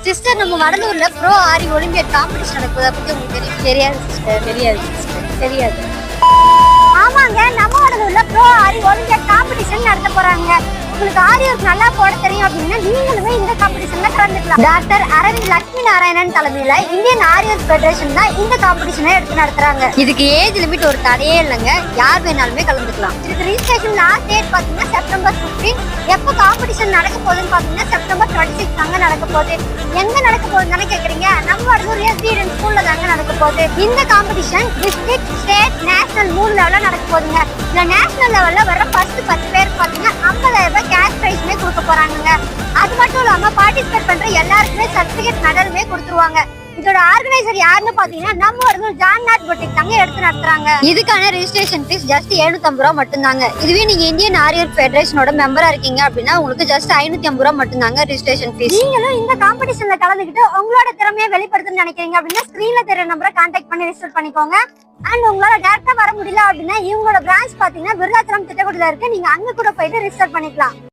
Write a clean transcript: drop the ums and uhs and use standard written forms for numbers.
Sister நம்ம வடலூர்ல bro ஆரி olympiad competition நடக்குது பத்தி உங்களுக்கு தெரியாது சிஸ்டர்? தெரியாது. ஆமாங்க, நம்ம வடலூர்ல ப்ரோ ஆரி ஒலிம்பியட் காம்படிஷன் நடத்த போறாங்க. உங்களுக்கு ஆரி ஒர்க் நல்லா போட தெரியும் அப்படின்னா நீங்களுமே இந்த காம்படிஷன்ல கலந்துக்கலாம். டாக்டர் அரவிந்த் லட்சுமி நாராயணன் தலைமையில இந்தியன் ஆரி ஒர்க் ஃபெடரேஷன் தான் இந்த காம்படிஷனை எடுத்து நடத்துறாங்க. இதுக்கு ஏஜ் லிமிட் ஒரு தடையே இல்லைங்க, யார் வேணாலுமே கலந்துக்கலாம். இதுக்கு ரிஜிஸ்ட்ரேஷன் லாஸ்ட் டேட் பாத்தீங்கன்னா செப்டம்பர் 15. எப்போ காம்படிஷன் நடக்க போகுதுன்னு பாத்தீங்கன்னா செப்டம்பர் 26 தாங்க நடக்க போகுது. எங்க நடக்க போகுதுன்னு கேக்குறீங்க? நம்ம வடலூர் எஸ்டிஎன் ஸ்கூல்ல தாங்க நடக்க போகுது. இந்த காம்படிஷன் டிஸ்ட்ரிக்ட், ஸ்டேட், நேஷனல் 3 லெவல்ல நடக்க போகுதுங்க. இந்த நேஷனல் லெவல்ல வர ஃபர்ஸ்ட் 10 பேருக்கு பாத்தீங்கன்னா 50,000 ரூபாய் கேஷ் பிரைஸ்மே கொடுக்க போறாங்க. அது மட்டும் இல்லாம பார்ட்டிசிபேட் பண்ற எல்லாருக்குமே சர்டிபிகேட் மெடலுமே கொடுத்துருவாங்க. இதோட ஆர்கனைசர் யாருன்னு பாத்தீங்கன்னா நம்ம வடலூர் ஜான்நாத் பொட்டிக் தாங்க எடுத்து நடத்துறாங்க. இதுக்கான ரெஜிஸ்ட்ரேஷன் ஃபீஸ் ஜஸ்ட் 750 ரூபா மட்டும்தாங்க. இதுவே நீங்க இந்தியன் ஆரி ஒர்க் ஃபெடரேஷனோட மெம்பரா இருக்கீங்க அப்படின்னா உங்களுக்கு ஜஸ்ட் 550 ரூபா மட்டும்தாங்க ரெஜிஸ்ட்ரேஷன் ஃபீஸ். நீங்களும் இந்த காம்படிஷன்ல கலந்துக்கிட்டு உங்களோட திறமையை வெளிப்படுத்தணும்னு நினைக்கிறீங்க அப்படின்னா ஸ்கிரீன்ல தெரிய நம்பரை கான்டாக்ட் பண்ணி ரெஜிஸ்டர் பண்ணிக்கோங்க. அண்ட் உங்களால டேரக்டா வர முடியல அப்படின்னா இவங்களோட பிரான்ச் பாத்தீங்கன்னா விருதாச்சலம் திட்டக்குடியில இருக்கு. நீங்க அங்க கூட போயிட்டு ரெஜிஸ்டர் பண்ணிக்கலாம்.